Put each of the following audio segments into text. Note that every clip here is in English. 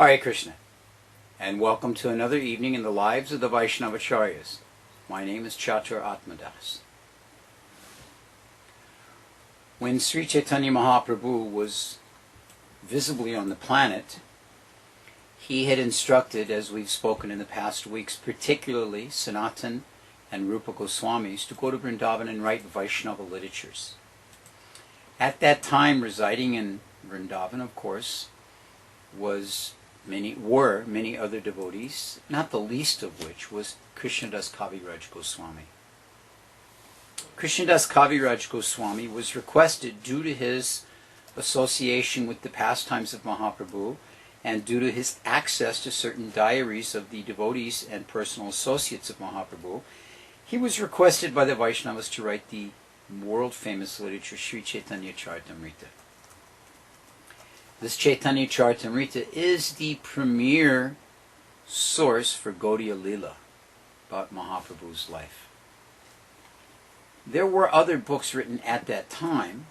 Hare Krishna, and welcome to another evening in the lives of the Vaishnavacharyas. My name is Chatur Atmadas. When Sri Chaitanya Mahaprabhu was visibly on the planet, he had instructed, as we've spoken in the past weeks, particularly Sanatan and Rupa Goswamis, to go to Vrindavan and write Vaishnava literatures. At that time, residing in Vrindavan, of course, were many other devotees, not the least of which was Krishnadas Kaviraj Goswami. Krishnadas Kaviraj Goswami was requested, due to his association with the pastimes of Mahaprabhu and due to his access to certain diaries of the devotees and personal associates of Mahaprabhu, he was requested by the Vaishnavas to write the world-famous literature Sri Chaitanya Charitamrita. This Chaitanya Charitamrita is the premier source for Gaudiya Lila, about Mahaprabhu's life. There were other books written at that time,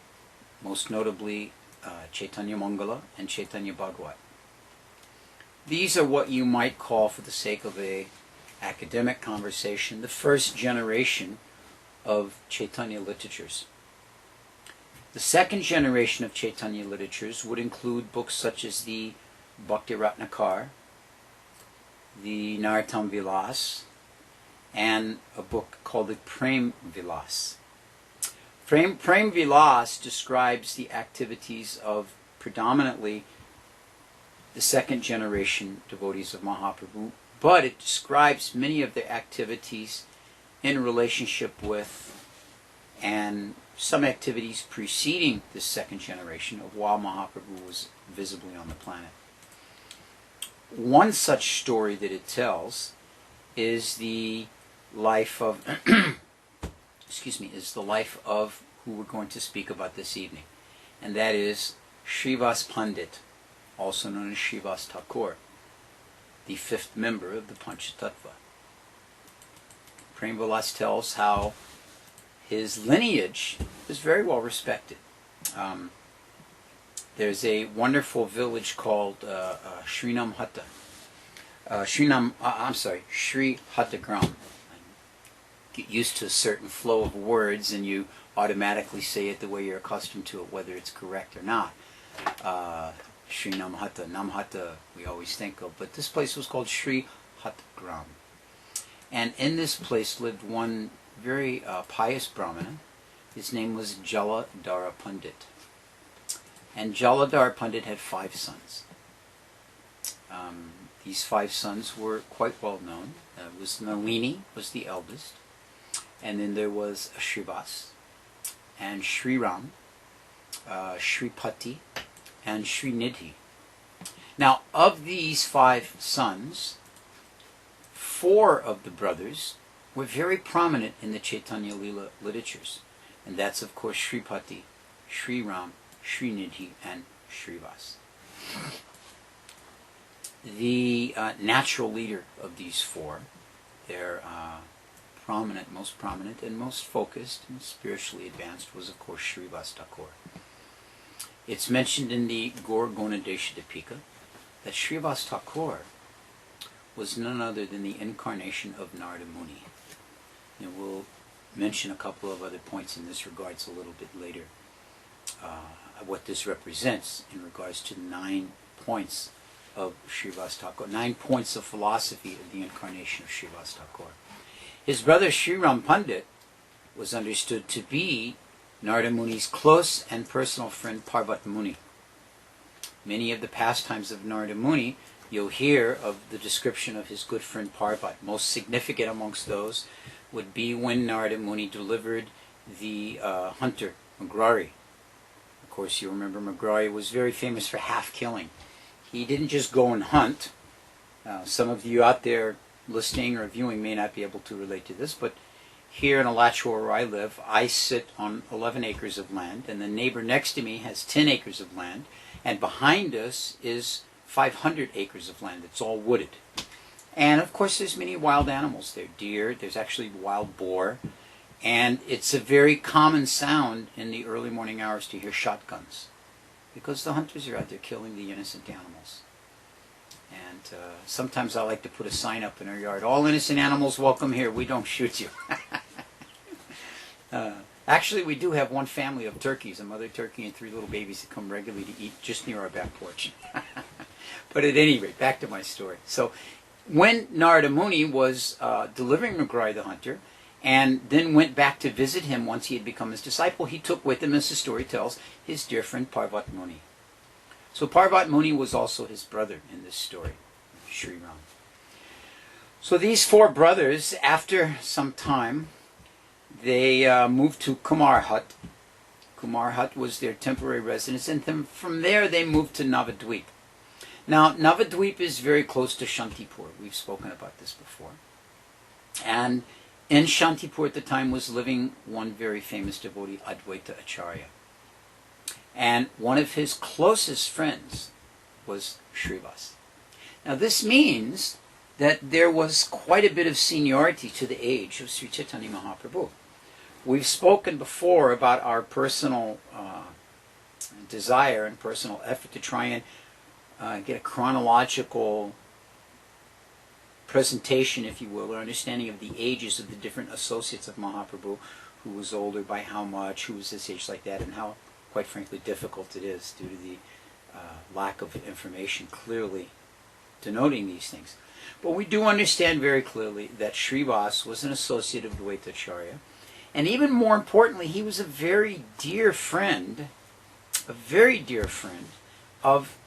most notably Chaitanya Mangala and Chaitanya Bhagavat. These are what you might call, for the sake of an academic conversation, the first generation of Chaitanya literatures. The second generation of Chaitanya literatures would include books such as the Bhakti Ratnakar, the Narottam Vilas, and a book called the Prem Vilas. Prem Vilas describes the activities of predominantly the second generation devotees of Mahaprabhu, but it describes many of their activities in relationship with and some activities preceding this second generation of while Mahaprabhu was visibly on the planet. One such story that it tells is the life of is the life of who we're going to speak about this evening, and that is Srivasa Pandit, also known as Srivasa Thakura, the fifth member of the Panchatattva. Prem Vilas tells how his lineage is very well respected. There's a wonderful village called Sri Hatta Gram. Get used to a certain flow of words and you automatically say it the way you're accustomed to it, whether it's correct or not. Sri Namhatta we always think of, but this place was called Sri Hatta Gram. And in this place lived one very pious Brahmana. His name was Jaladhara Pandit. And Jaladhara Pandit had 5 sons. These 5 sons were quite well known. Nalini was the eldest. And then there was Srivas, and Sriram, Sripati, and Srinidhi. Now, of these 5 sons, 4 of the brothers were very prominent in the Chaitanya Lila literatures. And that's, of course, Sripati, Sriram, Srinidhi, and Srivas. The natural leader of these 4, their most prominent, and most focused and spiritually advanced was, of course, Srivasa Thakura. It's mentioned in the Gaur Gonadesha Dipika that Srivasa Thakura was none other than the incarnation of Narada Muni. And we'll mention a couple of other points in this regards a little bit later, what this represents in regards to 9 points of Srivasa Thakura, 9 points of philosophy of the incarnation of Srivasa Thakura. His brother Sriram Pandit was understood to be Narada Muni's close and personal friend Parvat Muni. Many of the pastimes of Narada Muni, you'll hear of the description of his good friend Parvat. Most significant amongst those would be when Narada Muni delivered the hunter, Magrari. Of course, you remember Magrari was very famous for half-killing. He didn't just go and hunt. Some of you out there listening or viewing may not be able to relate to this, but here in Alachua where I live, I sit on 11 acres of land, and the neighbor next to me has 10 acres of land, and behind us is 500 acres of land. It's all wooded. And of course there's many wild animals there. Deer, there's actually wild boar, and it's a very common sound in the early morning hours to hear shotguns, because the hunters are out there killing the innocent animals. And sometimes I like to put a sign up in our yard, all innocent animals welcome here, we don't shoot you. Actually, we do have one family of turkeys, a mother turkey and 3 little babies that come regularly to eat just near our back porch. But at any rate, back to my story. So when Narada Muni was delivering Mrgai the hunter, and then went back to visit him once he had become his disciple, he took with him, as the story tells, his dear friend Parvat Muni. So Parvat Muni was also his brother in this story, Sri Ram. So these 4 brothers, after some time, they moved to Kumar Hut. Kumar Hut was their temporary residence, and then from there they moved to Navadvip. Now, Navadvip is very close to Shantipur. We've spoken about this before. And in Shantipur at the time was living one very famous devotee, Advaita Acharya. And one of his closest friends was Srivasa. Now this means that there was quite a bit of seniority to the age of Sri Chaitanya Mahaprabhu. We've spoken before about our personal desire and personal effort to try and get a chronological presentation, if you will, or understanding of the ages of the different associates of Mahaprabhu, who was older by how much, who was this age like that, and how, quite frankly, difficult it is due to the lack of information clearly denoting these things. But we do understand very clearly that Srivasa was an associate of Advaita Acharya, and even more importantly, he was a very dear friend of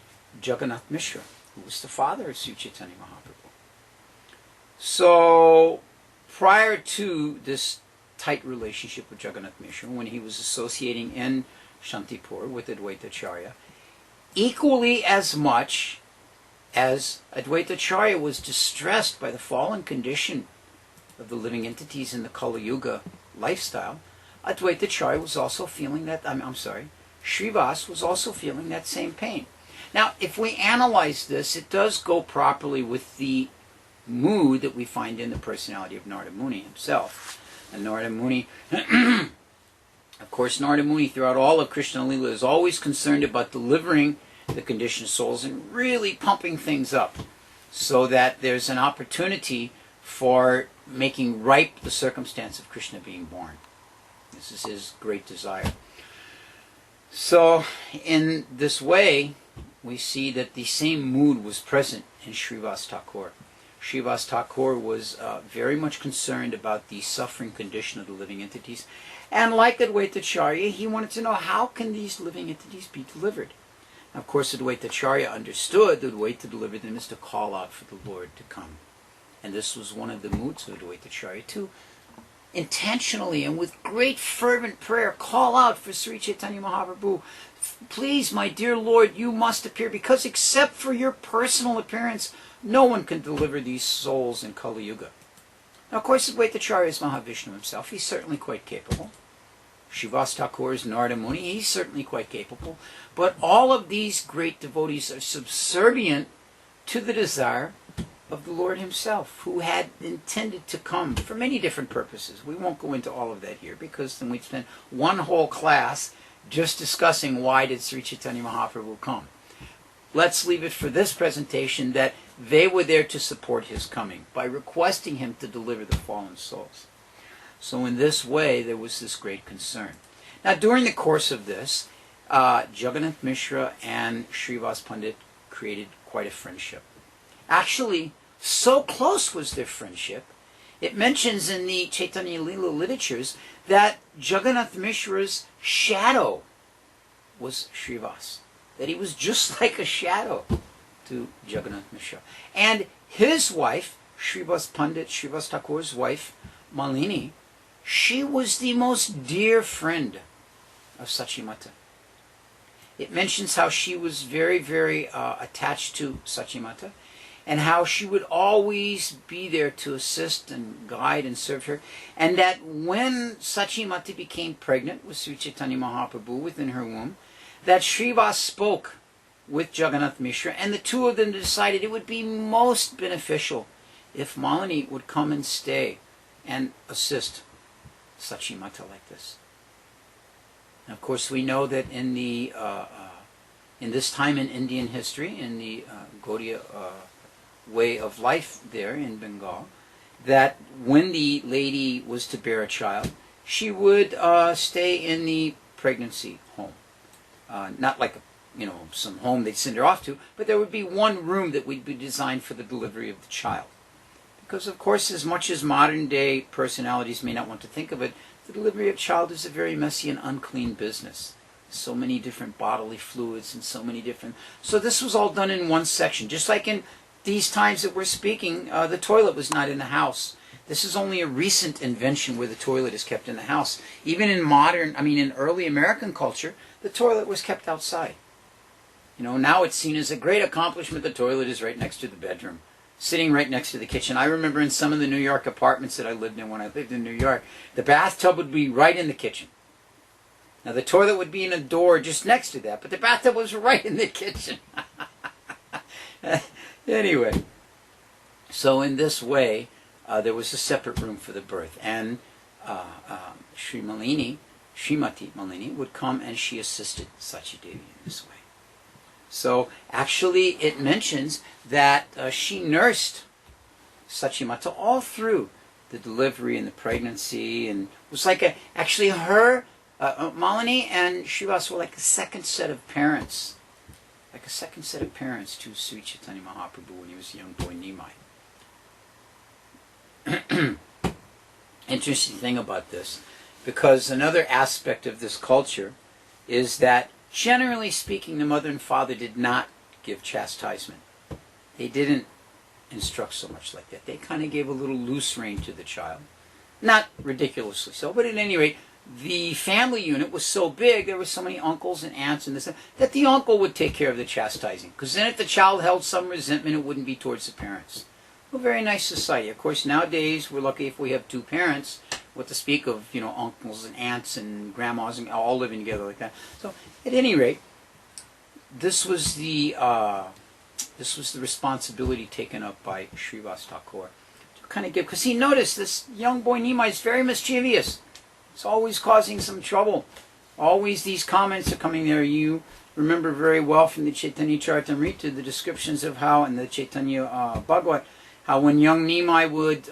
Jagannath Mishra, who was the father of Sri Chaitanya Mahaprabhu. So, prior to this tight relationship with Jagannath Mishra, when he was associating in Shantipur with Advaita Acharya, equally as much as Advaita Acharya was distressed by the fallen condition of the living entities in the Kali Yuga lifestyle, Advaita Acharya was also feeling that, Srivasa was also feeling that same pain. Now, if we analyze this, it does go properly with the mood that we find in the personality of Narada Muni himself. And Narada Muni, of course, Narada Muni throughout all of Krishna Lila is always concerned about delivering the conditioned souls and really pumping things up so that there's an opportunity for making ripe the circumstance of Krishna being born. This is his great desire. So, in this way, we see that the same mood was present in Srivasa Thakura. Srivasa Thakura was very much concerned about the suffering condition of the living entities. And like Advaita Acharya, he wanted to know, how can these living entities be delivered? Now, of course, Advaita Acharya understood that the way to deliver them is to call out for the Lord to come. And this was one of the moods of Advaita Acharya, to intentionally and with great fervent prayer call out for Sri Chaitanya Mahaprabhu. Please, my dear Lord, you must appear, because except for your personal appearance, no one can deliver these souls in Kali Yuga. Now, of course, Advaita Acharya is Mahavishnu himself. He's certainly quite capable. Srivasa Thakura is Narada Muni. He's certainly quite capable. But all of these great devotees are subservient to the desire of the Lord himself, who had intended to come for many different purposes. We won't go into all of that here, because then we'd spend one whole class just discussing why did Sri Chaitanya Mahaprabhu come. Let's leave it for this presentation that they were there to support his coming by requesting him to deliver the fallen souls. So in this way, there was this great concern. Now, during the course of this, Jagannath Mishra and Srivasa Pandit created quite a friendship. Actually, so close was their friendship, it mentions in the Chaitanya Lila literatures that Jagannath Mishra's shadow was Srivasa. That he was just like a shadow to Jagannath Mishra. And his wife, Srivasa Pandit, Srivasa Thakura's wife, Malini, she was the most dear friend of Sachimata. It mentions how she was very, very attached to Sachimata, and how she would always be there to assist and guide and serve her, and that when Sachimata became pregnant with Sri Chaitanya Mahaprabhu within her womb, that Srivasa spoke with Jagannath Mishra, and the two of them decided it would be most beneficial if Malini would come and stay and assist Sachimata like this. And of course, we know that in the in this time in Indian history, in the Gaudiya way of life there in Bengal, that when the lady was to bear a child, she would stay in the pregnancy home. Not like some home they'd send her off to, but there would be one room that would be designed for the delivery of the child. Because, of course, as much as modern-day personalities may not want to think of it, the delivery of a child is a very messy and unclean business. So many different bodily fluids and so many different... So this was all done in one section. Just like in these times that we're speaking, the toilet was not in the house. This is only a recent invention where the toilet is kept in the house. Even in in early American culture, the toilet was kept outside. Now it's seen as a great accomplishment. The toilet is right next to the bedroom, sitting right next to the kitchen. I remember in some of the New York apartments that I lived in when I lived in New York, the bathtub would be right in the kitchen. Now the toilet would be in a door just next to that, but the bathtub was right in the kitchen. Anyway, so in this way, there was a separate room for the birth, and Srimati Malini would come and she assisted Sachidevi in this way. So actually it mentions that she nursed Sachimata all through the delivery and the pregnancy, and it was like her, Malini and Srivasa were like a second set of parents. Like a second set of parents to Sri Chaitanya Mahaprabhu when he was a young boy, Nimai. Interesting thing about this, because another aspect of this culture is that, generally speaking, the mother and father did not give chastisement. They didn't instruct so much like that. They kind of gave a little loose rein to the child. Not ridiculously so, but at any rate, the family unit was so big, there were so many uncles and aunts and this, that the uncle would take care of the chastising. Because then if the child held some resentment, it wouldn't be towards the parents. A very nice society. Of course, nowadays, we're lucky if we have two parents, what to speak of, uncles and aunts and grandmas and all living together like that. So, at any rate, this was the responsibility taken up by Srivasa Thakura to kind of give, because he noticed this young boy Nimai is very mischievous. It's always causing some trouble. Always these comments are coming there. You remember very well from the Chaitanya Charitamrita the descriptions of how, in the Chaitanya Bhagavat, how when young Nimai would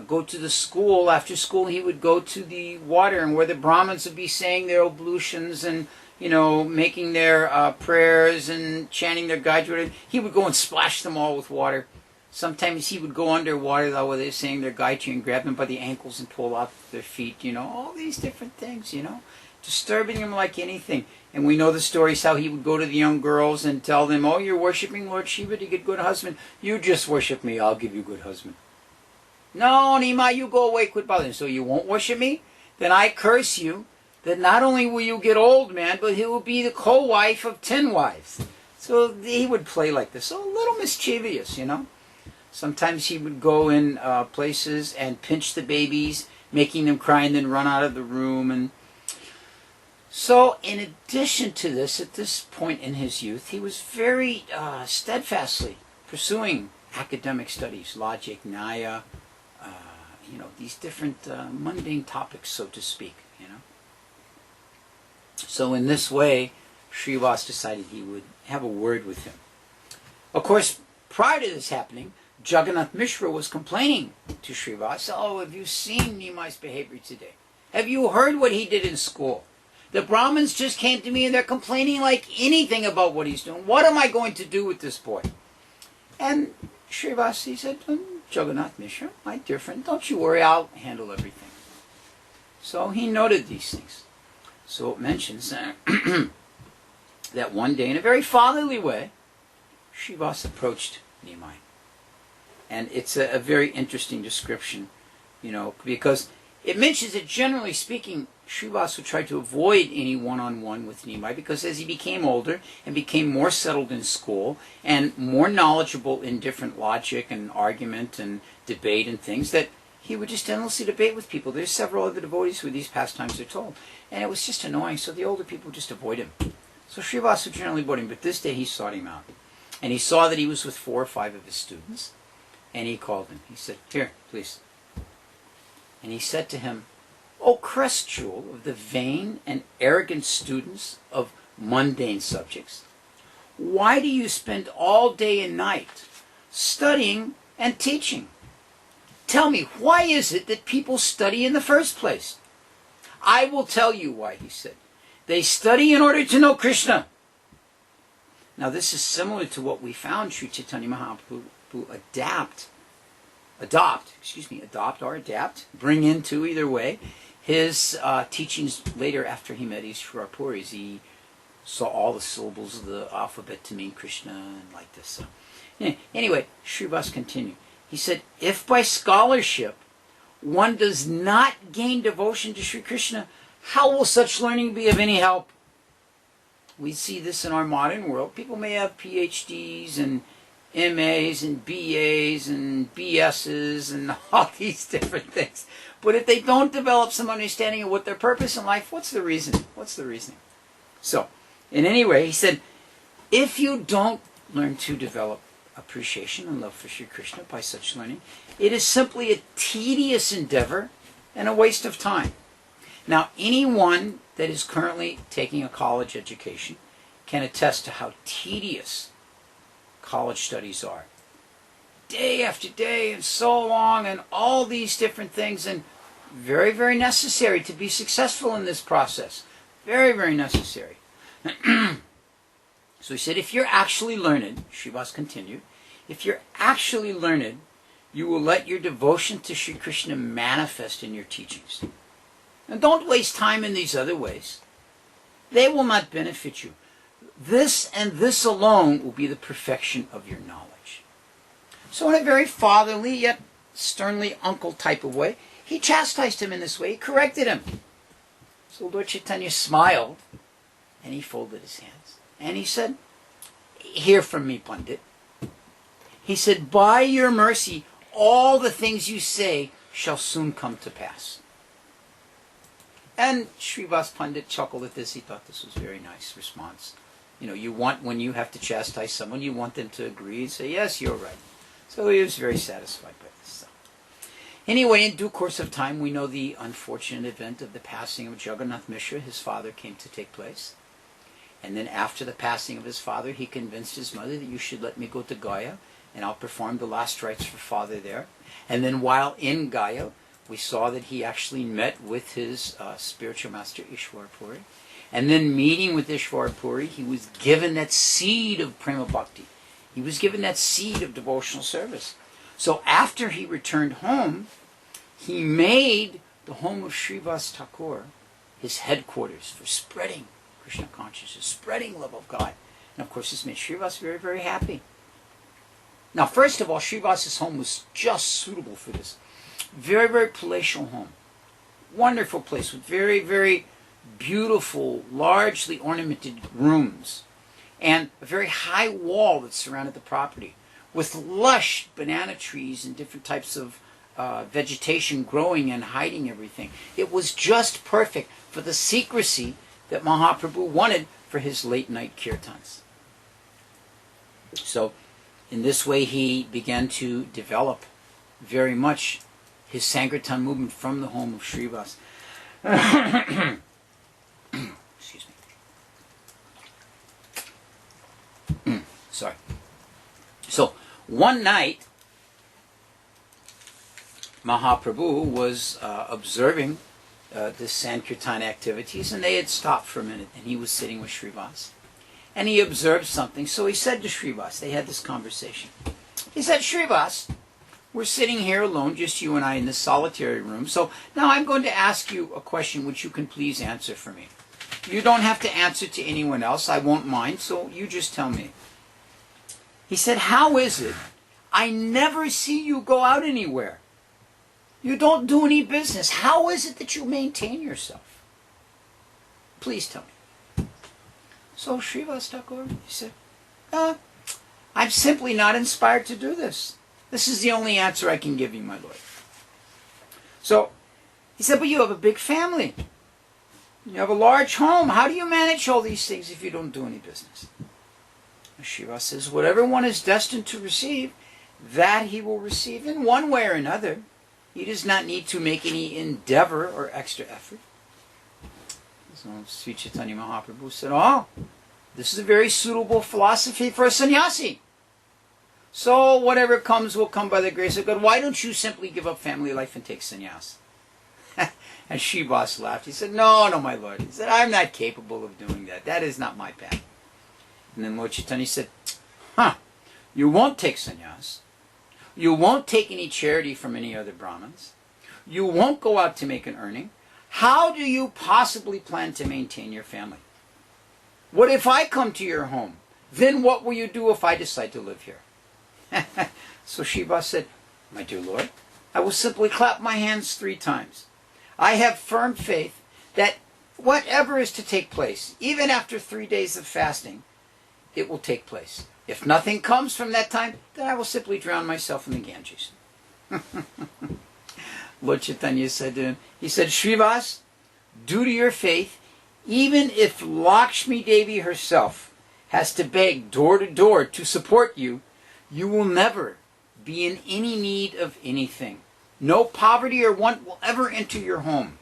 go to the school, after school he would go to the water, and where the Brahmins would be saying their ablutions and making their prayers and chanting their Gayatri, he would go and splash them all with water. Sometimes he would go underwater while they were saying their Gayatri and grab them by the ankles and pull out their feet, all these different things, disturbing them like anything. And we know the stories how he would go to the young girls and tell them, oh, you're worshiping Lord Shiva to get good husband. You just worship me, I'll give you good husband. No, Nima, you go away, quit bothering. So you won't worship me? Then I curse you that not only will you get old, man, but he will be the co-wife of 10 wives. So he would play like this. So a little mischievous, Sometimes he would go in places and pinch the babies, making them cry and then run out of the room. And so in addition to this, at this point in his youth, he was very steadfastly pursuing academic studies, logic, Nyaya, these different mundane topics, so to speak, So in this way, Srivasa decided he would have a word with him. Of course, prior to this happening, Jagannath Mishra was complaining to Srivasa, oh, have you seen Nimai's behavior today? Have you heard what he did in school? The Brahmins just came to me and they're complaining like anything about what he's doing. What am I going to do with this boy? And Srivasa said, Jagannath Mishra, my dear friend, don't you worry, I'll handle everything. So he noted these things. So it mentions that one day, in a very fatherly way, Srivasa approached Nimai. And it's a very interesting description, because it mentions that generally speaking, Srivasa tried to avoid any one-on-one with Nimai, because as he became older and became more settled in school and more knowledgeable in different logic and argument and debate and things, that he would just endlessly debate with people. There's several other devotees who these pastimes are told. And it was just annoying, so the older people would just avoid him. So Srivasa generally avoided him, but this day he sought him out. And he saw that he was with 4 or 5 of his students. And he called him. He said, here, please. And he said to him, O crest jewel of the vain and arrogant students of mundane subjects, why do you spend all day and night studying and teaching. Tell me, why is it that people study in the first place? I will tell you why, he said. They study in order to know Krishna. Now this is similar to what we found Sri Chaitanya Mahaprabhu adopt or adapt, bring into either way, his teachings later after he met Ishvara Puris. He saw all the syllables of the alphabet to mean Krishna and like this. So, anyway, Srivas continued. He said, if by scholarship one does not gain devotion to Sri Krishna, how will such learning be of any help? We see this in our modern world. People may have PhDs and MAs and BAs and BSs and all these different things. But if they don't develop some understanding of what their purpose in life, what's the reason? What's the reasoning? So, in any way, he said, if you don't learn to develop appreciation and love for Sri Krishna by such learning, it is simply a tedious endeavor and a waste of time. Now, anyone that is currently taking a college education can attest to how tedious college studies are. Day after day and so long and all these different things, and very, very necessary to be successful in this process. Very, very necessary. So he said, if you're actually learned, Srivas continued, if you're actually learned, you will let your devotion to Sri Krishna manifest in your teachings. And don't waste time in these other ways. They will not benefit you. This and this alone will be the perfection of your knowledge. So in a very fatherly yet sternly uncle type of way, he chastised him in this way. He corrected him. So Lord Chaitanya smiled and he folded his hands. And he said, hear from me, Pandit. He said, by your mercy, all the things you say shall soon come to pass. And Srivas Pandit chuckled at this. He thought this was a very nice response. You know, you want, when you have to chastise someone, you want them to agree and say, yes, you're right. So he was very satisfied by this. So, anyway, in due course of time, we know the unfortunate event of the passing of Jagannath Mishra. His father came to take place. And then after the passing of his father, he convinced his mother that you should let me go to Gaya, and I'll perform the last rites for father there. And then while in Gaya, we saw that he actually met with his spiritual master, Ishvara Puri. And then meeting with Ishvara Puri, he was given that seed of Prema Bhakti. He was given that seed of devotional service. So after he returned home, he made the home of Srivasa Thakura his headquarters for spreading Krishna consciousness, spreading love of God. And of course this made Srivasa very, very happy. Now first of all, Srivasa's home was just suitable for this. Very, very palatial home. Wonderful place with very, very beautiful, largely ornamented rooms. And a very high wall that surrounded the property with lush banana trees and different types of vegetation growing and hiding everything. It was just perfect for the secrecy that Mahaprabhu wanted for his late night kirtans. So in this way he began to develop very much his Sankirtan movement from the home of Srivas. Excuse me. Sorry. So one night Mahaprabhu was observing the Sankirtan activities, and they had stopped for a minute, and he was sitting with Srivas. And he observed something, so he said to Srivas, they had this conversation. He said, Srivas, we're sitting here alone, just you and I in this solitary room, so now I'm going to ask you a question which you can please answer for me. You don't have to answer to anyone else, I won't mind, so you just tell me. He said, how is it I never see you go out anywhere? You don't do any business. How is it that you maintain yourself? Please tell me. So Srivasa Thakura, he said, I'm simply not inspired to do this. This is the only answer I can give you, my lord. So he said, but you have a big family. You have a large home. How do you manage all these things if you don't do any business? Srivasa says, whatever one is destined to receive, that he will receive in one way or another. He does not need to make any endeavor or extra effort. So Sri Chaitanya Mahaprabhu said, oh, this is a very suitable philosophy for a sannyasi. So whatever comes will come by the grace of God. Why don't you simply give up family life and take sannyas? And Srivasa laughed. He said, no, no, my Lord. He said, I'm not capable of doing that. That is not my path. And then Lord Chaitanya said, you won't take sannyas. You won't take any charity from any other Brahmins. You won't go out to make an earning. How do you possibly plan to maintain your family? What if I come to your home? Then what will you do if I decide to live here? So Srivasa said, my dear Lord, I will simply clap my hands 3 times. I have firm faith that whatever is to take place, even after 3 days of fasting, it will take place. If nothing comes from that time, then I will simply drown myself in the Ganges. Lord Chaitanya said to him, he said, Srivasa, due to your faith, even if Lakshmi Devi herself has to beg door to door to support you, you will never be in any need of anything. No poverty or want will ever enter your home.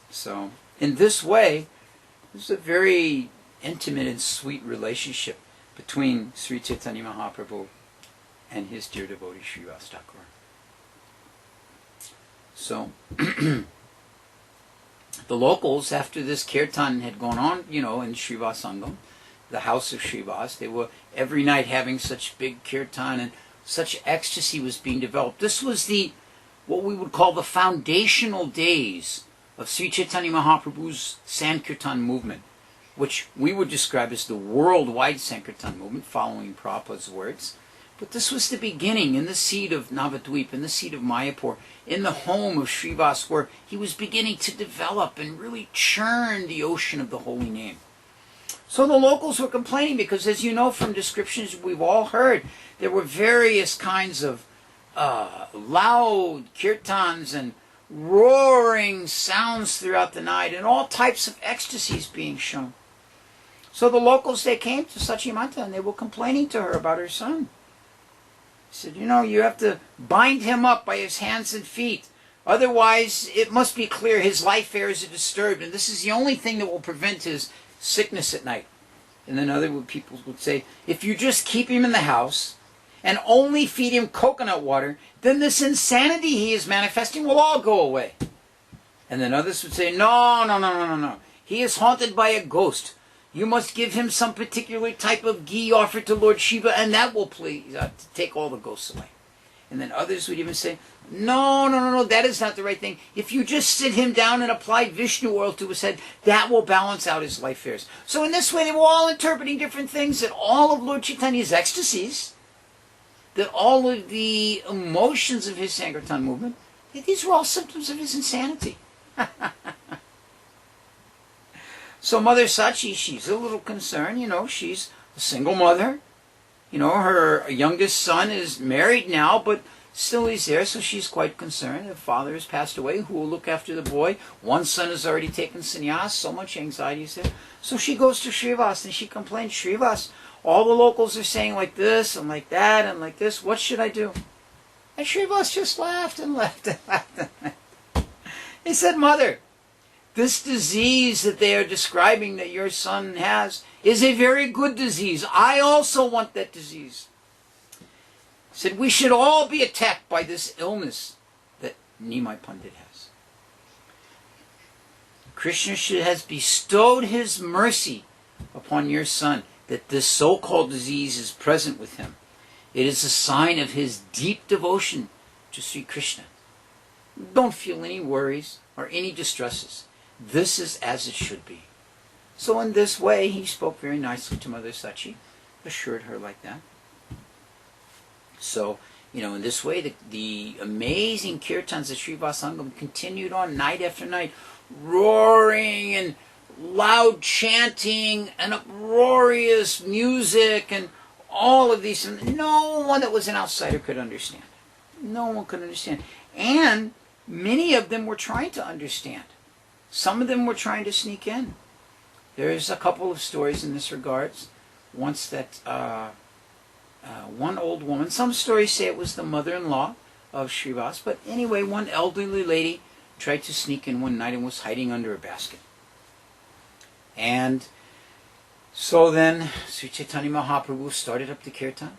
So, in this way, this is a very intimate and sweet relationship between Sri Chaitanya Mahaprabhu and his dear devotee Srivasa Thakura. So, the locals, after this kirtan had gone on, in Srivasangam, the house of Srivas, they were every night having such big kirtan, and such ecstasy was being developed. This was what we would call the foundational days of Sri Chaitanya Mahaprabhu's Sankirtan movement, which we would describe as the worldwide Sankirtan movement, following Prabhupada's words. But this was the beginning, in the seed of Navadvip, in the seed of Mayapur, in the home of Srivas, where he was beginning to develop and really churn the ocean of the holy name. So the locals were complaining because, as you know from descriptions we've all heard, there were various kinds of loud kirtans and roaring sounds throughout the night, and all types of ecstasies being shown. So the locals, they came to Sachimata and they were complaining to her about her son. He said, you have to bind him up by his hands and feet. Otherwise, it must be clear his life affairs are disturbed, and this is the only thing that will prevent his sickness at night. And then other people would say, if you just keep him in the house and only feed him coconut water, then this insanity he is manifesting will all go away. And then others would say, no. He is haunted by a ghost. You must give him some particular type of ghee offered to Lord Shiva, and that will please to take all the ghosts away. And then others would even say, no, that is not the right thing. If you just sit him down and apply Vishnu oil to his head, that will balance out his life affairs. So in this way, they were all interpreting different things, that all of Lord Chaitanya's ecstasies, that all of the emotions of his Sankirtan movement, these were all symptoms of his insanity. So Mother Sachi, she's a little concerned, she's a single mother. Her youngest son is married now, but still he's there, so she's quite concerned. Her father has passed away. Who will look after the boy? One son has already taken sannyas. So much anxiety is there. So she goes to Srivas and she complains, Srivas, all the locals are saying like this and like that and like this. What should I do? And Srivas just laughed and laughed and laughed and laughed. He said, Mother, this disease that they are describing that your son has is a very good disease. I also want that disease. He said, we should all be attacked by this illness that Nimai Pandit has. Krishna has bestowed his mercy upon your son, that this so-called disease is present with him. It is a sign of his deep devotion to Sri Krishna. Don't feel any worries or any distresses. This is as it should be. So in this way, he spoke very nicely to Mother Sachi, assured her like that. So, in this way, the amazing kirtans of Srivasangam continued on night after night, roaring and loud chanting and uproarious music and all of these. No one that was an outsider could understand. No one could understand. And many of them were trying to understand. Some of them were trying to sneak in. There's a couple of stories in this regards. Once that one old woman, some stories say it was the mother-in-law of Srivas, but anyway, one elderly lady tried to sneak in one night and was hiding under a basket. And so then Sri Chaitanya Mahaprabhu started up the kirtan,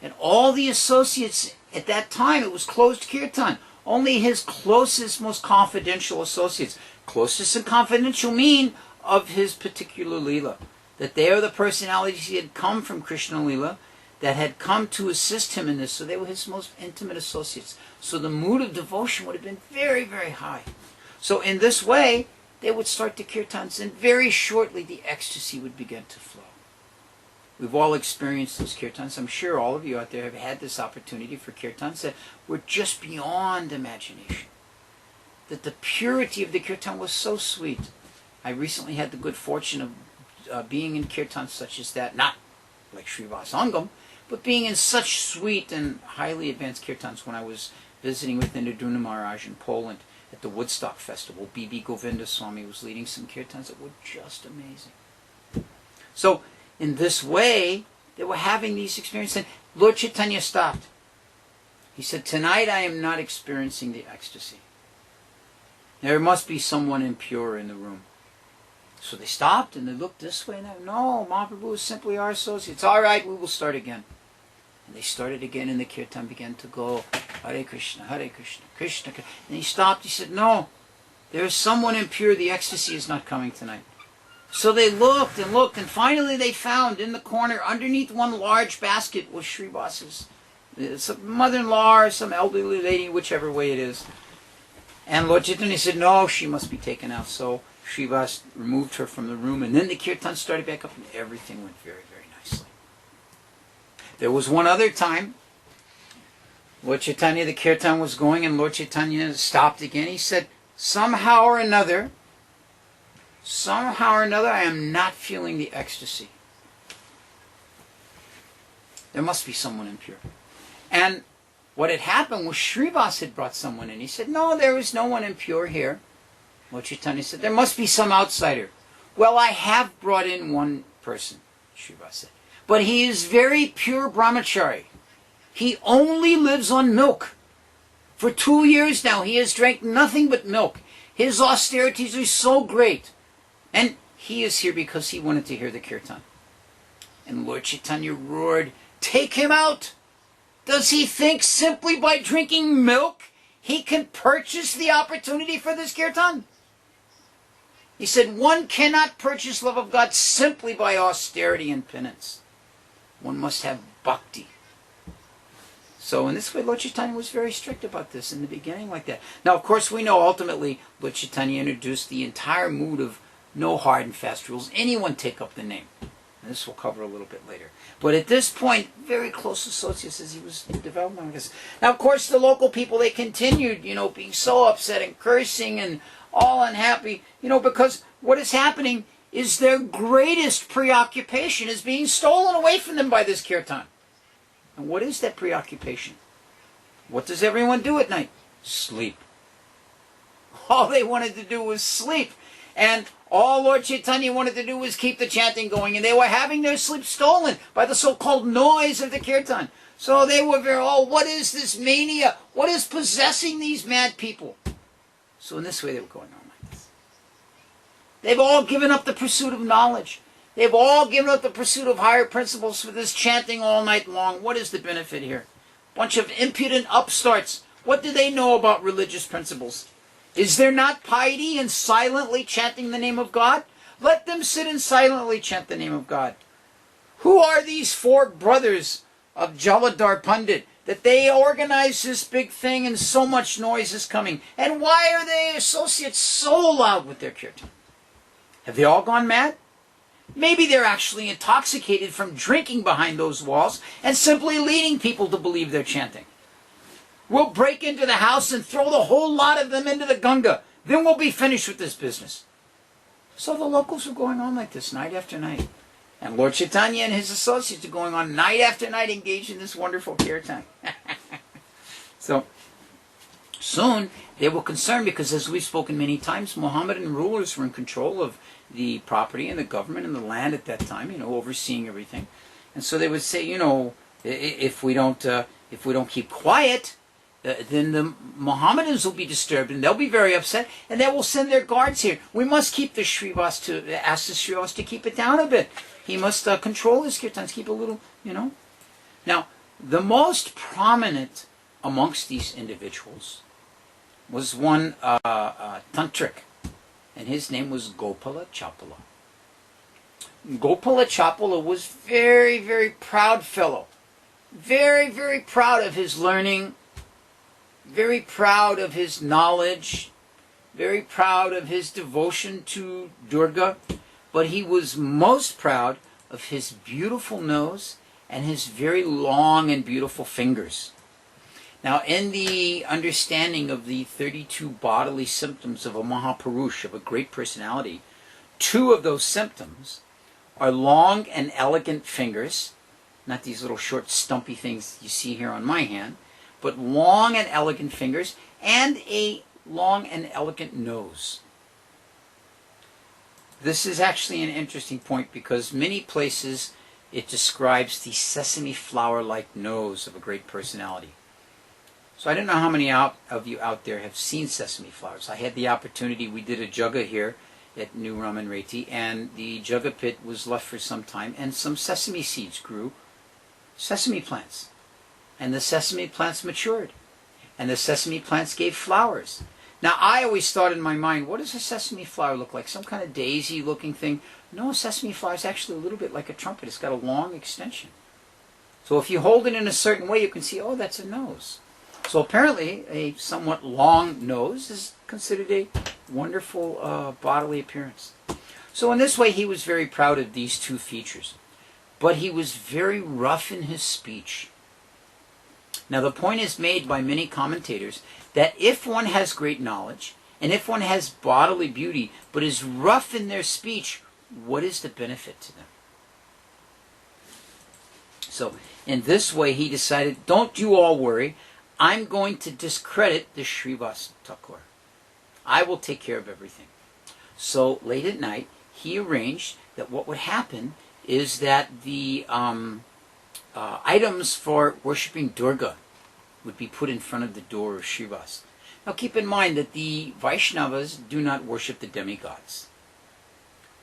And all the associates at that time, it was closed kirtan. Only his closest, most confidential associates. Closest and confidential mean of his particular Leela. That they are the personalities he had come from Krishna Leela, that had come to assist him in this. So they were his most intimate associates. So the mood of devotion would have been very, very high. So in this way, they would start the kirtans, and very shortly the ecstasy would begin to flow. We've all experienced those kirtans. I'm sure all of you out there have had this opportunity for kirtans that were just beyond imagination. That the purity of the kirtan was so sweet. I recently had the good fortune of being in kirtans such as that, not like Srivasa Thakura, but being in such sweet and highly advanced kirtans when I was visiting with Indraduna Maharaj in Poland at the Woodstock Festival. B.B. Govinda Swami was leading some kirtans that were just amazing. So, in this way, they were having these experiences. And Lord Chaitanya stopped. He said, tonight I am not experiencing the ecstasy. There must be someone impure in the room. So they stopped and they looked this way and that. No, Mahaprabhu is simply our associates. All right, we will start again. And they started again and the kirtan began to go, Hare Krishna, Krishna Krishna. And he stopped. He said, no, there is someone impure. The ecstasy is not coming tonight. So they looked and looked, and finally they found in the corner, underneath one large basket, was Srivasa's mother-in-law or some elderly lady, whichever way it is. And Lord Chaitanya said, no, she must be taken out. So Srivasa removed her from the room, and then the kirtan started back up, and everything went very, very nicely. There was one other time, Lord Chaitanya, the kirtan was going, and Lord Chaitanya stopped again. He said, somehow or another, I am not feeling the ecstasy. There must be someone impure. And what had happened was Srivasa had brought someone in. He said, no, there is no one impure here. Lord Chaitanya said, there must be some outsider. Well, I have brought in one person, Srivasa said. But he is very pure brahmachari. He only lives on milk. For 2 years now, he has drank nothing but milk. His austerities are so great. And he is here because he wanted to hear the kirtan. And Lord Chaitanya roared, take him out! Does he think simply by drinking milk he can purchase the opportunity for this kirtan? He said, one cannot purchase love of God simply by austerity and penance. One must have bhakti. So in this way, Lord Chaitanya was very strict about this in the beginning like that. Now, of course, we know ultimately Lord Chaitanya introduced the entire mood of no hard and fast rules. Anyone take up the name. And this we'll cover a little bit later. But at this point, very close associates as he was developing this. Now, of course, the local people, they continued, being so upset and cursing and all unhappy, because what is happening is their greatest preoccupation is being stolen away from them by this kirtan. And what is that preoccupation? What does everyone do at night? Sleep. All they wanted to do was sleep. And all Lord Chaitanya wanted to do was keep the chanting going. And they were having their sleep stolen by the so-called noise of the kirtan. So they were what is this mania? What is possessing these mad people? So in this way they were going on like this. They've all given up the pursuit of knowledge. They've all given up the pursuit of higher principles for this chanting all night long. What is the benefit here? Bunch of impudent upstarts. What do they know about religious principles? Is there not piety in silently chanting the name of God? Let them sit and silently chant the name of God. Who are these four brothers of Jaladhar Pandit that they organize this big thing and so much noise is coming? And why are they associates so loud with their kirtan? Have they all gone mad? Maybe they're actually intoxicated from drinking behind those walls and simply leading people to believe they're chanting. We'll break into the house and throw the whole lot of them into the Ganga. Then we'll be finished with this business. So the locals are going on like this night after night. And Lord Chaitanya and his associates are going on night after night engaged in this wonderful kirtan. So soon they were concerned because, as we've spoken many times, Mohammedan rulers were in control of the property and the government and the land at that time, overseeing everything. And so they would say, if we don't keep quiet, then the Mohammedans will be disturbed and they'll be very upset and they will send their guards here. We must keep the Srivasa ask the Srivasa to keep it down a bit. He must control his kirtans, keep a little, Now, The most prominent amongst these individuals was one tantric, and his name was Gopala Chapala. Gopala Chapala was very, very proud fellow. Very, very proud of his learning, very proud of his knowledge, very proud of his devotion to Durga, but he was most proud of his beautiful nose and his very long and beautiful fingers. Now, in the understanding of the 32 bodily symptoms of a Mahapurush, of a great personality, 2 of those symptoms are long and elegant fingers, not these little short stumpy things you see here on my hand, but long and elegant fingers and a long and elegant nose. This is actually an interesting point because many places it describes the sesame flower-like nose of a great personality. So I don't know how many of you out there have seen sesame flowers. I had the opportunity, we did a jugga here at New Raman Reti, and the jugga pit was left for some time, and some sesame seeds grew, sesame plants. And the sesame plants matured. And the sesame plants gave flowers. Now, I always thought in my mind, what does a sesame flower look like? Some kind of daisy-looking thing? No, a sesame flower is actually a little bit like a trumpet. It's got a long extension. So if you hold it in a certain way, you can see, oh, that's a nose. So apparently, a somewhat long nose is considered a wonderful bodily appearance. So in this way, he was very proud of these 2 features. But he was very rough in his speech. Now, the point is made by many commentators that if one has great knowledge, and if one has bodily beauty, but is rough in their speech, what is the benefit to them? So, in this way, he decided, don't you all worry, I'm going to discredit the Srivasa Thakura. I will take care of everything. So, late at night, he arranged that what would happen is that the items for worshipping Durga would be put in front of the door of Srivasa. Now keep in mind that the Vaishnavas do not worship the demigods.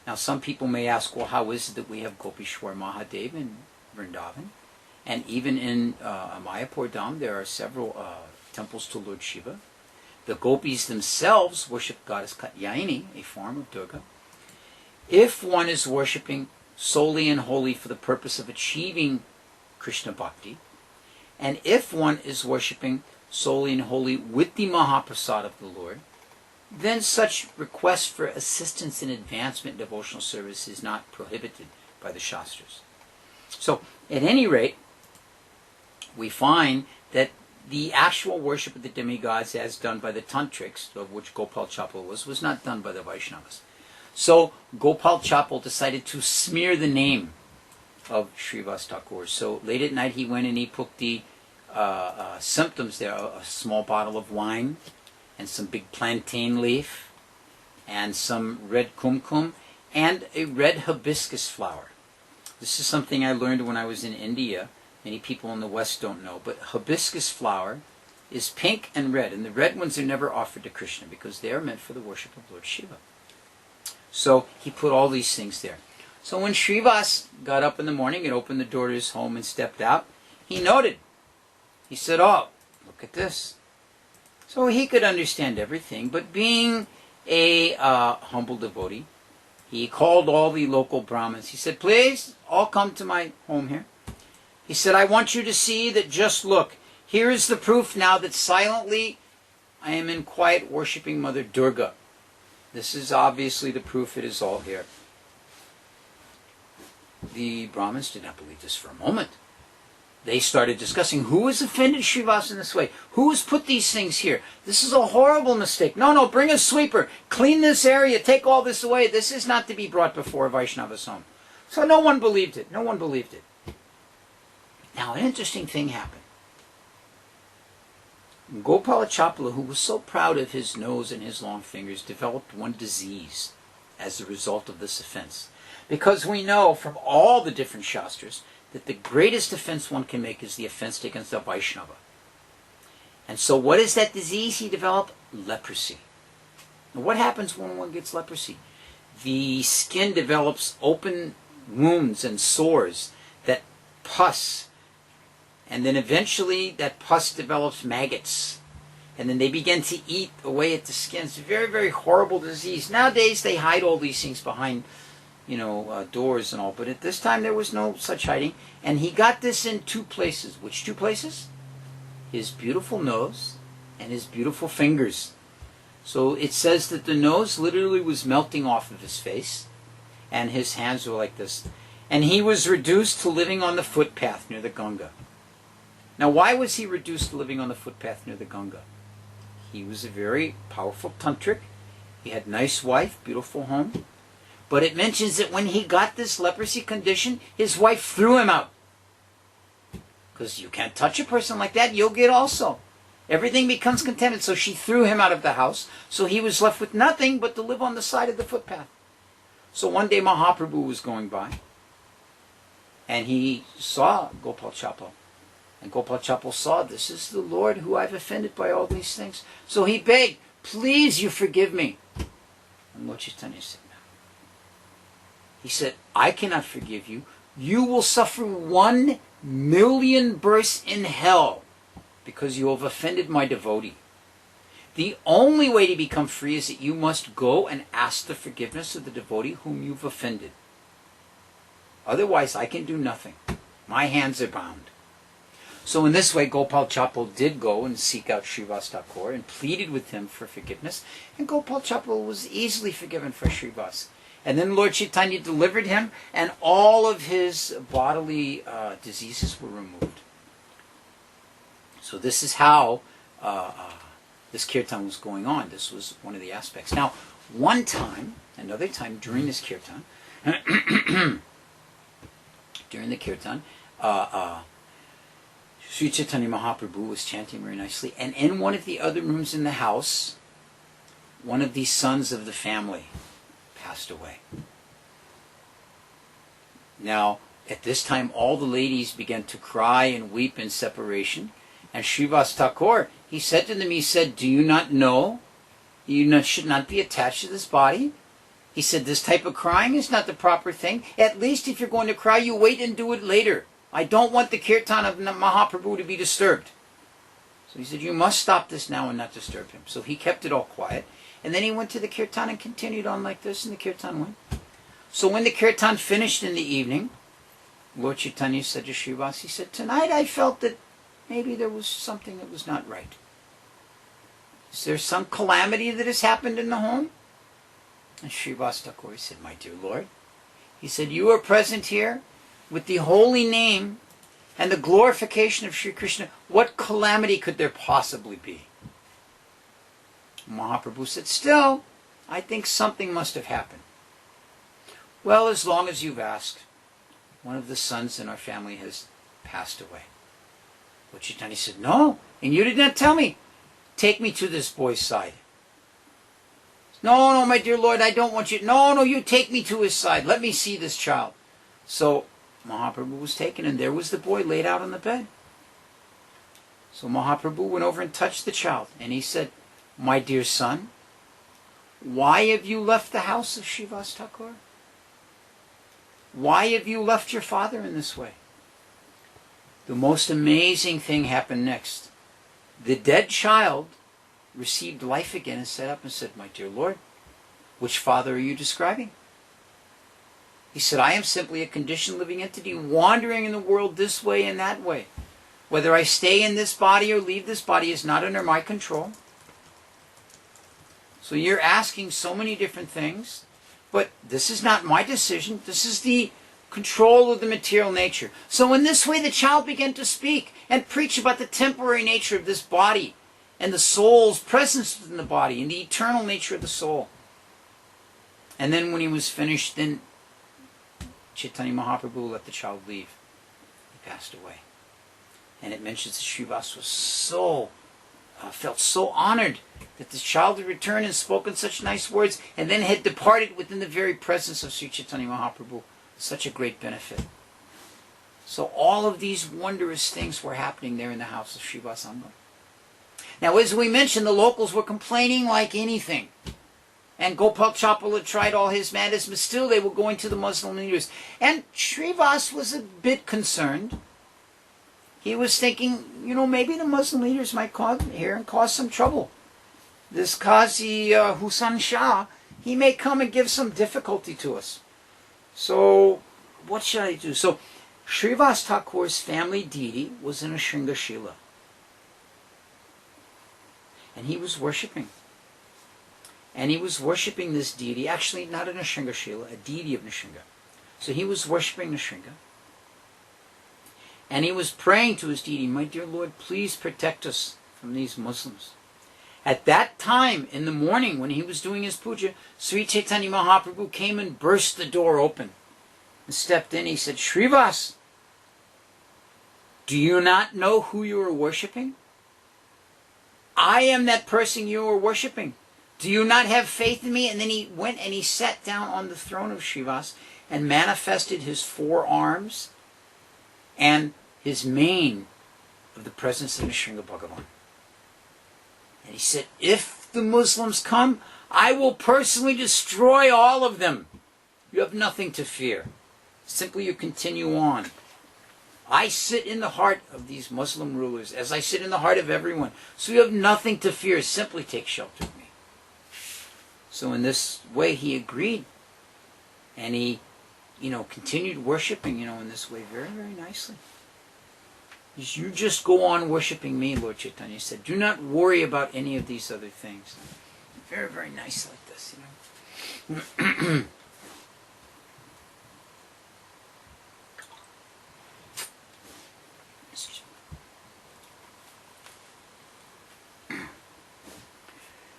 Now some people may ask, well, how is it that we have Gopishwar Mahadev in Vrindavan? And even in Mayapur Dham there are several temples to Lord Shiva. The gopis themselves worship goddess Katyayani, a form of Durga. If one is worshipping solely and wholly for the purpose of achieving Krishna Bhakti, and if one is worshipping solely and wholly with the Mahaprasad of the Lord, then such request for assistance in advancement in devotional service is not prohibited by the Shastras. So, at any rate, we find that the actual worship of the demigods as done by the Tantrics, of which Gopal Chapal was not done by the Vaishnavas. So, Gopal Chapal decided to smear the name of Srivasa Thakura. So late at night he went and he put the symptoms there, a small bottle of wine and some big plantain leaf and some red kumkum and a red hibiscus flower. This is something I learned when I was in India. Many people in the West don't know, but hibiscus flower is pink and red, and the red ones are never offered to Krishna because they are meant for the worship of Lord Shiva. So he put all these things there. So when Srivasa got up in the morning and opened the door to his home and stepped out, he noted. He said, oh, look at this. So he could understand everything, but being a humble devotee, he called all the local Brahmins. He said, please, all come to my home here. He said, I want you to see that just look. Here is the proof now that silently I am in quiet worshipping Mother Durga. This is obviously the proof. It is all here. The Brahmins did not believe this for a moment. They started discussing who has offended Srivasa in this way. Who has put these things here? This is a horrible mistake. No, bring a sweeper. Clean this area. Take all this away. This is not to be brought before Vaishnava's home. So no one believed it. No one believed it. Now an interesting thing happened. Gopala Chapala, who was so proud of his nose and his long fingers, developed one disease as a result of this offense. Because we know from all the different Shastras that the greatest offense one can make is the offense against a Vaishnava. And so what is that disease he developed? Leprosy. Now what happens when one gets leprosy? The skin develops open wounds and sores that pus And then eventually that pus develops maggots. And then they begin to eat away at the skin. It's a very, very horrible disease. Nowadays they hide all these things behind, doors and all. But at this time there was no such hiding. And he got this in two places. Which two places? His beautiful nose and his beautiful fingers. So it says that the nose literally was melting off of his face. And his hands were like this. And he was reduced to living on the footpath near the Ganga. Now, why was he reduced to living on the footpath near the Ganga? He was a very powerful tantric. He had a nice wife, beautiful home. But it mentions that when he got this leprosy condition, his wife threw him out. Because you can't touch a person like that, you'll get also. Everything becomes contaminated. So she threw him out of the house. So he was left with nothing but to live on the side of the footpath. So one day Mahaprabhu was going by. And he saw Gopal Chapal. And Gopal Chapal saw, this is the Lord who I've offended by all these things. So he begged, please you forgive me. And Lord Chaitanya said, no. He said, I cannot forgive you. You will suffer 1,000,000 births in hell because you have offended my devotee. The only way to become free is that you must go and ask the forgiveness of the devotee whom you've offended. Otherwise, I can do nothing. My hands are bound. So in this way, Gopal Chapal did go and seek out Srivasa Thakura and pleaded with him for forgiveness. And Gopal Chapal was easily forgiven for Srivasa. And then Lord Chaitanya delivered him, and all of his bodily diseases were removed. So this is how this kirtan was going on. This was one of the aspects. Now, another time during this kirtan, Sri Chaitanya Mahaprabhu was chanting very nicely, and in one of the other rooms in the house, one of the sons of the family passed away. Now, at this time, all the ladies began to cry and weep in separation, and Srivasa Thakura, he said to them, do you not know you should not be attached to this body? He said, this type of crying is not the proper thing. At least if you're going to cry, you wait and do it later. I don't want the kirtan of Mahaprabhu to be disturbed. So he said, you must stop this now and not disturb him. So he kept it all quiet. And then he went to the kirtan and continued on like this, and the kirtan went. So when the kirtan finished in the evening, Lord Chaitanya said to Srivasa, he said, tonight I felt that maybe there was something that was not right. Is there some calamity that has happened in the home? And Srivasa Thakura said, my dear Lord, he said, you are present here with the holy name and the glorification of Sri Krishna. What calamity could there possibly be? Mahaprabhu said, still, I think something must have happened. Well, as long as you've asked, one of the sons in our family has passed away. Lord Chaitanya said, no, and you did not tell me. Take me to this boy's side. No, my dear Lord, I don't want you. No, you take me to his side. Let me see this child. So Mahaprabhu was taken, and there was the boy laid out on the bed. So Mahaprabhu went over and touched the child, and he said, my dear son, why have you left the house of Srivasa Thakura? Why have you left your father in this way? The most amazing thing happened next. The dead child received life again and sat up and said, my dear Lord, which father are you describing? He said, I am simply a conditioned living entity wandering in the world this way and that way. Whether I stay in this body or leave this body is not under my control. So you're asking so many different things, but this is not my decision. This is the control of the material nature. So in this way the child began to speak and preach about the temporary nature of this body and the soul's presence within the body and the eternal nature of the soul. And then when he was finished, then Chaitanya Mahaprabhu let the child leave. He passed away. And it mentions that Srivasa was felt so honored that the child had returned and spoken such nice words, and then had departed within the very presence of Sri Chaitanya Mahaprabhu. Such a great benefit. So all of these wondrous things were happening there in the house of Srivasa Thakura. Now, as we mentioned, the locals were complaining like anything. And Gopal Chapal had tried all his madness, but still they were going to the Muslim leaders. And Srivasa was a bit concerned. He was thinking, maybe the Muslim leaders might come here and cause some trouble. This Qazi Husan Shah, he may come and give some difficulty to us. So, what should I do? So, Srivasa Thakur's family deity was in a Shringashila. And he was worshipping. And he was worshipping this deity, actually not in a Shringashila, a deity of Nisringa. So he was worshipping Nisringa. And he was praying to his deity, my dear Lord, please protect us from these Muslims. At that time, in the morning, when he was doing his puja, Sri Chaitanya Mahaprabhu came and burst the door open and stepped in. He said, Srivas, do you not know who you are worshipping? I am that person you are worshipping. Do you not have faith in me? And then he went and he sat down on the throne of Srivas and manifested his 4 arms and his mane of the presence of Nisringa Bhagavan. And he said, if the Muslims come, I will personally destroy all of them. You have nothing to fear. Simply you continue on. I sit in the heart of these Muslim rulers as I sit in the heart of everyone. So you have nothing to fear. Simply take shelter of me. So in this way he agreed. And he, continued worshiping, in this way very, very nicely. You just go on worshiping me, Lord Chaitanya said. Do not worry about any of these other things. Very, very nice like this,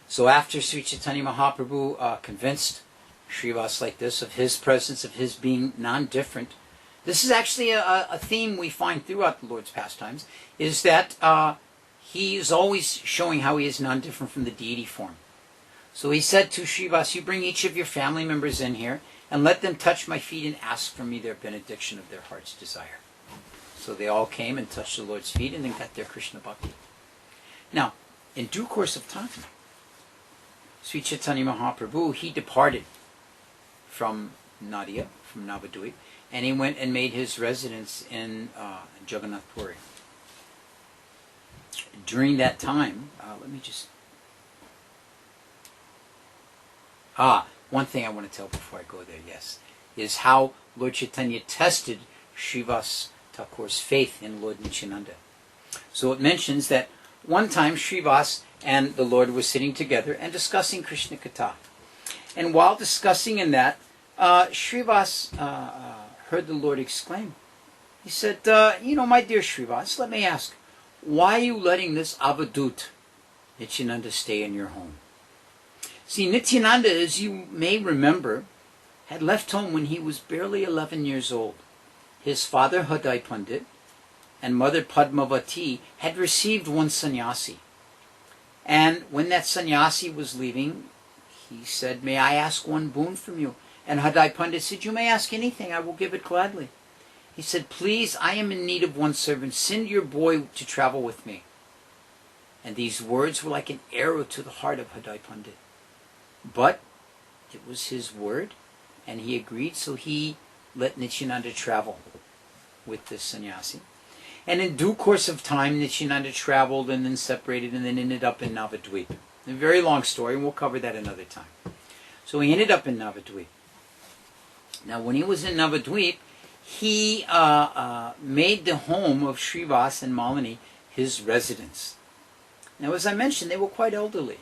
So after Sri Chaitanya Mahaprabhu convinced Srivas like this of his presence, of his being non-different, this is actually a theme we find throughout the Lord's pastimes, is that he is always showing how he is non-different from the deity form. So he said to Srivas, you bring each of your family members in here and let them touch my feet and ask from me their benediction of their heart's desire. So they all came and touched the Lord's feet and then got their Krishna Bhakti. Now, in due course of time, Sri Chaitanya Mahaprabhu, he departed from Nadia, from Navadvip, and he went and made his residence in Jagannath Puri. During that time, one thing I want to tell before I go there, yes, is how Lord Chaitanya tested Srivasa Thakur's faith in Lord Nityananda. So it mentions that one time Srivas and the Lord were sitting together and discussing Krishna Katha. And while discussing in that, Srivas heard the Lord exclaim. He said, my dear Srivas, let me ask, why are you letting this Avadut, Nityananda, stay in your home? See, Nityananda, as you may remember, had left home when he was barely 11 years old. His father, Hadai Pandit, and mother, Padmavati, had received one sannyasi. And when that sannyasi was leaving, he said, may I ask one boon from you? And Hadai Pandit said, you may ask anything, I will give it gladly. He said, please, I am in need of one servant. Send your boy to travel with me. And these words were like an arrow to the heart of Hadai Pandit. But it was his word, and he agreed, so he let Nityananda travel with this sannyasi. And in due course of time, Nityananda traveled and then separated and then ended up in Navadvip. A very long story, and we'll cover that another time. So he ended up in Navadvip. Now, when he was in Navadvip, he made the home of Srivas and Malini his residence. Now, as I mentioned, they were quite elderly.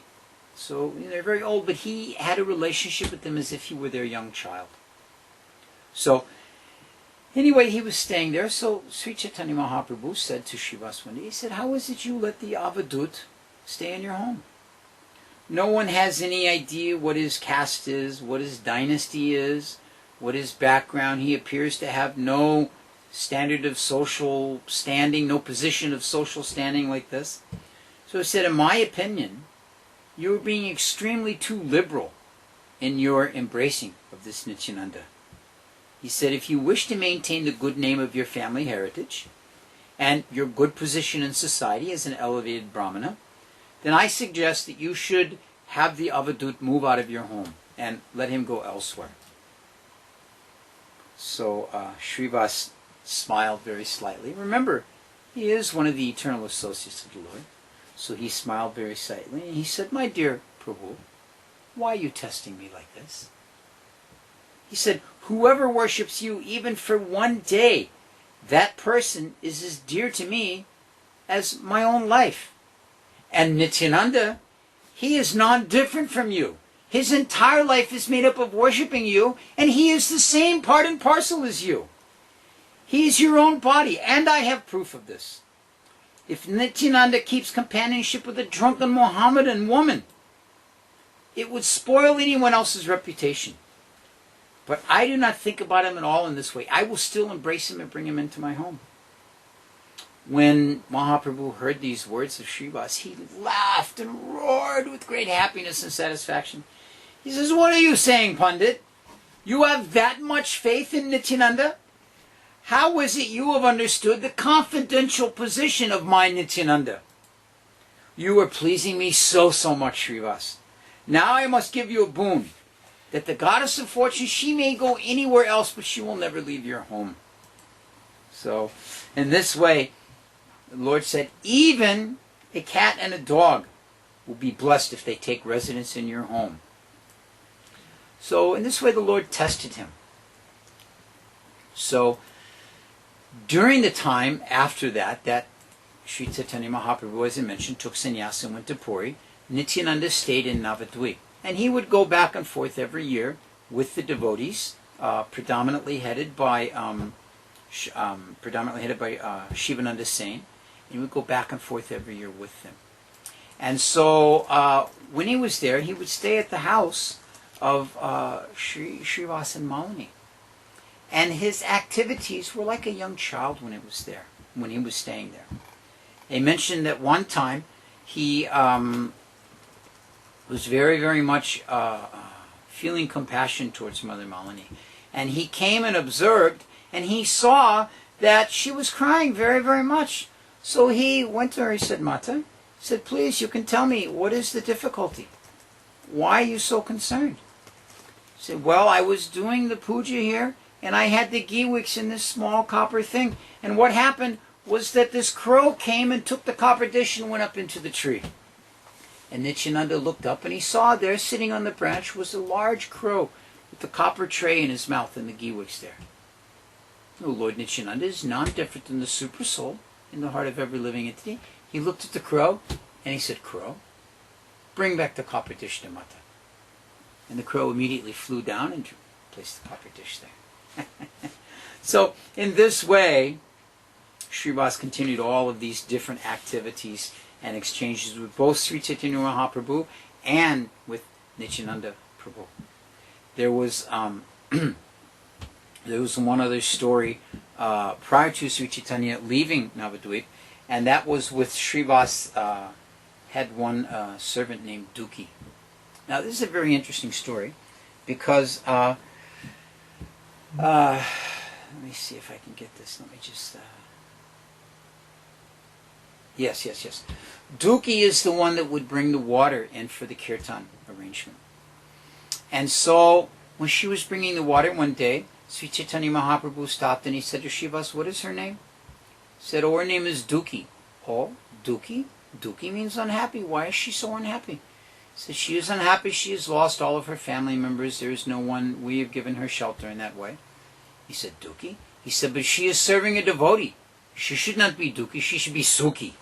So they're very old, but he had a relationship with them as if he were their young child. So, anyway, he was staying there. So Sri Chaitanya Mahaprabhu said to Srivas one day, he said, how is it you let the Avadut stay in your home? No one has any idea what his caste is, what his dynasty is, what his background. He appears to have no standard of social standing, no position of social standing like this. So he said, in my opinion, you're being extremely too liberal in your embracing of this Nityananda. He said, if you wish to maintain the good name of your family heritage and your good position in society as an elevated Brahmana, then I suggest that you should have the Avadut move out of your home and let him go elsewhere. So Srivas smiled very slightly. Remember, He is one of the eternal associates of the Lord. So he smiled very slightly, and he said, "My dear Prabhu, why are you testing me like this?" He said, "Whoever worships you even for one day, that person is as dear to me as my own life. And Nityananda, he is non-different from you. His entire life is made up of worshipping you, and he is the same part and parcel as you. He is your own body, and I have proof of this. If Nityananda keeps companionship with a drunken Mohammedan woman, it would spoil anyone else's reputation. But I do not think about him at all in this way. I will still embrace him and bring him into my home." When Mahaprabhu heard these words of Srivas, he laughed and roared with great happiness and satisfaction. He says, "What are you saying, Pandit? You have that much faith in Nityananda? How is it you have understood the confidential position of my Nityananda? You are pleasing me so much, Srivas. Now I must give you a boon, that the goddess of fortune, she may go anywhere else, but she will never leave your home." So, in this way, the Lord said, even a cat and a dog will be blessed if they take residence in your home. So, in this way, the Lord tested him. So, during the time after that Sri Chaitanya Mahaprabhu, as I mentioned, took sannyasa and went to Puri, Nityananda stayed in Navadvip. And he would go back and forth every year with the devotees, predominantly headed by Shivananda Sain. He would go back and forth every year with them. And so when he was there, he would stay at the house of Srivasa Malini. And his activities were like a young child when he was staying there. They mentioned that one time he was very, very much feeling compassion towards Mother Malini. And he came and observed, and he saw that she was crying very, very much. So he went to her, he said, "Mata," he said, "please, you can tell me, what is the difficulty? Why are you so concerned?" He said, "Well, I was doing the puja here, and I had the ghee wicks in this small copper thing. And what happened was that this crow came and took the copper dish and went up into the tree." And Nityananda looked up, and he saw there, sitting on the branch, was a large crow with the copper tray in his mouth and the ghee wicks there. No, Lord Nityananda is non-different than the super soul in the heart of every living entity. He looked at the crow, and he said, "Crow, bring back the copper dish to Mata." And the crow immediately flew down and placed the copper dish there. So, in this way, Srivas continued all of these different activities and exchanges with both Sri Chaitanya Mahaprabhu and with Nityananda Prabhu. There was one other story prior to Sri Chaitanya leaving Navadvip, and that was with Srivas had one servant named Duki. Now this is a very interesting story because let me see if I can get this. Let me just Yes. Duki is the one that would bring the water in for the kirtan arrangement. And so, when she was bringing the water one day, Sri Chaitanya Mahaprabhu stopped and he said to Srivas, "What is her name?" He said, "Oh, her name is Duki." "Oh, Duki? Duki means unhappy. Why is she so unhappy?" He said, "She is unhappy. She has lost all of her family members. There is no one. We have given her shelter in that way." He said, "Duki?" He said, "But she is serving a devotee. She should not be Duki. She should be Sukhi.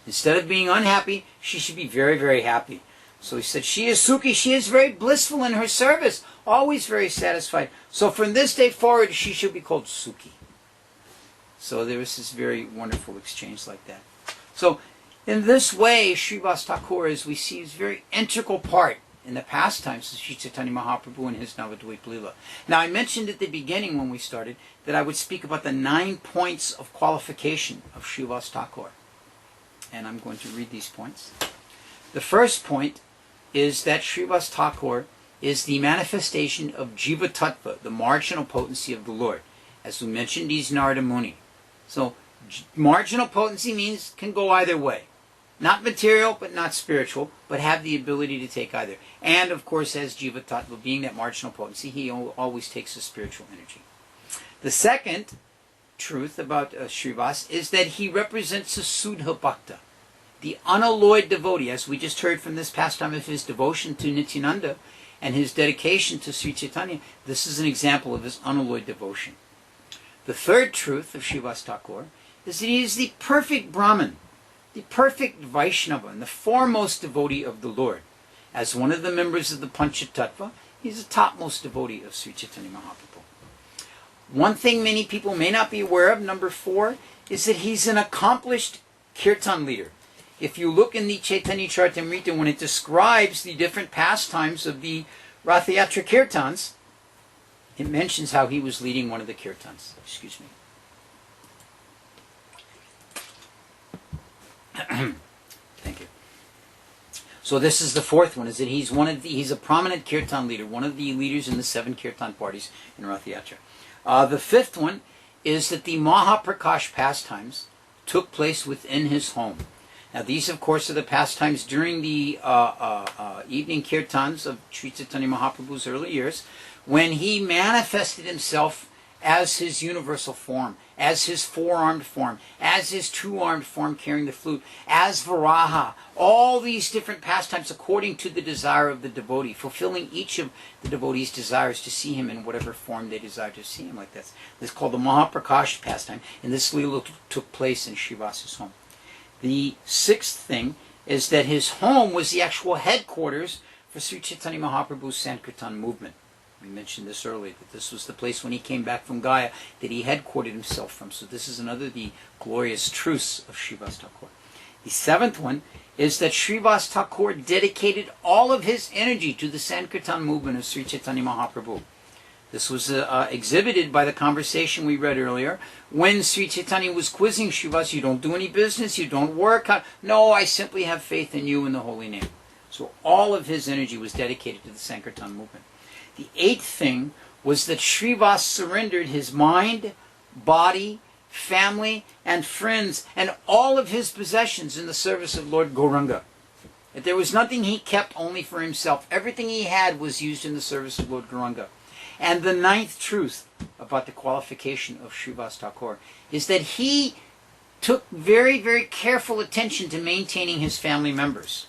Instead of being unhappy, she should be very, very happy." So he said, "She is Sukhi. She is very blissful in her service, always very satisfied. So from this day forward, she should be called Sukhi." So there was this very wonderful exchange like that. So in this way, Srivasa Thakura, as we see, is a very integral part in the pastimes of Sri Chaitanya Mahaprabhu and his Navadvip Lila. Now I mentioned at the beginning when we started that I would speak about the 9 points of qualification of Srivasa Thakura. And I'm going to read these points. The first point is that Srivasa Thakura is the manifestation of Jiva Tattva, the marginal potency of the Lord. As we mentioned, he's Narada Muni. So, marginal potency means can go either way. Not material, but not spiritual, but have the ability to take either. And, of course, as Jiva Tattva, being that marginal potency, he always takes a spiritual energy. The second, truth about Srivasa is that he represents a Sudha Bhakta, the unalloyed devotee, as we just heard from this pastime of his devotion to Nityananda and his dedication to Sri Chaitanya. This is an example of his unalloyed devotion. The third truth of Srivasa Thakura is that he is the perfect Brahmin, the perfect Vaishnava, and the foremost devotee of the Lord. As one of the members of the Panchatattva, he is the topmost devotee of Sri Chaitanya Mahaprabhu. One thing many people may not be aware of, number 4, is that he's an accomplished kirtan leader. If you look in the Chaitanya Charitamrita, when it describes the different pastimes of the Ratha Yatra kirtans, it mentions how he was leading one of the kirtans. Excuse me. Thank you. So this is the fourth one, is that he's a prominent kirtan leader, one of the leaders in the 7 kirtan parties in Ratha Yatra. The fifth one is that the Mahaprakash pastimes took place within his home. Now these, of course, are the pastimes during the evening kirtans of Sri Chaitanya Mahaprabhu's early years, when he manifested himself as his universal form, as his 4-armed form, as his 2-armed form carrying the flute, as Varaha, all these different pastimes according to the desire of the devotee, fulfilling each of the devotee's desires to see him in whatever form they desire to see him like this. This is called the Mahaprakash pastime, and this Leela took place in Srivasa's home. The sixth thing is that his home was the actual headquarters for Sri Chaitanya Mahaprabhu's Sankirtan movement. We mentioned this earlier, that this was the place when he came back from Gaya that he headquartered himself from. So this is another of the glorious truths of Srivasa Thakura. The seventh one is that Srivasa Thakura dedicated all of his energy to the Sankirtan movement of Sri Chaitanya Mahaprabhu. This was exhibited by the conversation we read earlier, when Sri Chaitanya was quizzing Srivasa, you don't do any business, you don't work. No, I simply have faith in you in the holy name. So all of his energy was dedicated to the Sankirtan movement. The eighth thing was that Srivasa surrendered his mind, body, family, and friends, and all of his possessions in the service of Lord Gauranga. That there was nothing he kept only for himself. Everything he had was used in the service of Lord Gauranga. And the ninth truth about the qualification of Srivasa Thakura is that he took very, very careful attention to maintaining his family members.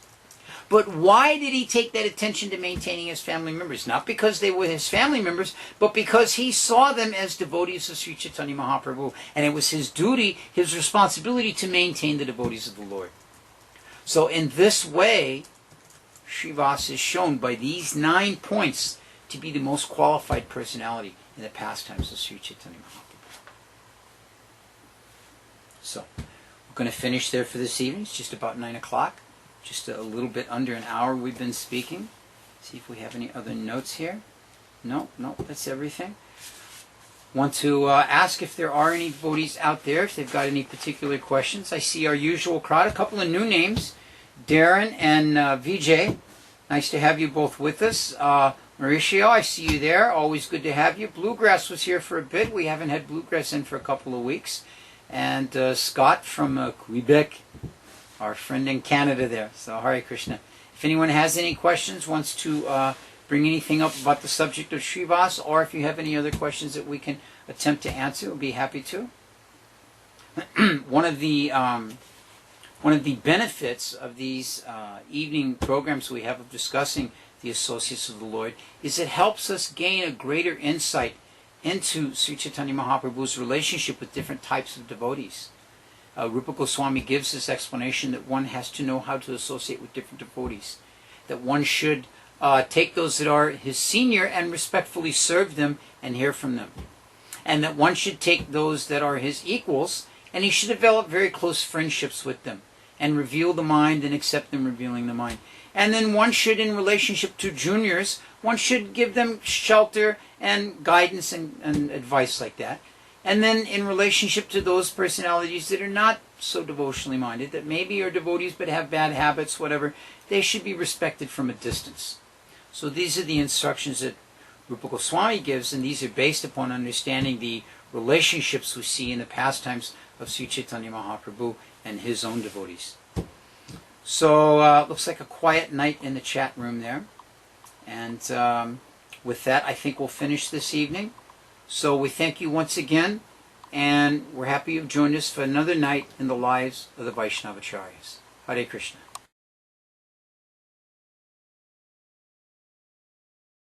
But why did he take that attention to maintaining his family members? Not because they were his family members, but because he saw them as devotees of Sri Chaitanya Mahaprabhu. And it was his duty, his responsibility to maintain the devotees of the Lord. So in this way, Srivasa is shown by these 9 points to be the most qualified personality in the pastimes of Sri Chaitanya Mahaprabhu. So, we're going to finish there for this evening. It's just about 9 o'clock. Just a little bit under an hour we've been speaking. See if we have any other notes here. No, that's everything. Want to ask if there are any devotees out there, if they've got any particular questions. I see our usual crowd, a couple of new names, Darren and Vijay. Nice to have you both with us. Mauricio, I see you there. Always good to have you. Bluegrass was here for a bit. We haven't had Bluegrass in for a couple of weeks. And Scott from Quebec, our friend in Canada there. So Hare Krishna. If anyone has any questions, wants to bring anything up about the subject of Srivasa, or if you have any other questions that we can attempt to answer, we'll be happy to. One of the benefits of these evening programs we have of discussing the associates of the Lord is it helps us gain a greater insight into Sri Chaitanya Mahaprabhu's relationship with different types of devotees. Rupa Goswami gives this explanation that one has to know how to associate with different devotees, that one should take those that are his senior and respectfully serve them and hear from them, and that one should take those that are his equals and he should develop very close friendships with them and reveal the mind and accept them revealing the mind. And then one should, in relationship to juniors, one should give them shelter and guidance and advice like that. And then in relationship to those personalities that are not so devotionally minded, that maybe are devotees but have bad habits, whatever, they should be respected from a distance. So these are the instructions that Rupa Goswami gives, and these are based upon understanding the relationships we see in the pastimes of Sri Chaitanya Mahaprabhu and his own devotees. So looks like a quiet night in the chat room there. And with that, I think we'll finish this evening. So we thank you once again, and we're happy you've joined us for another night in the lives of the Vaishnavacharyas. Hare Krishna.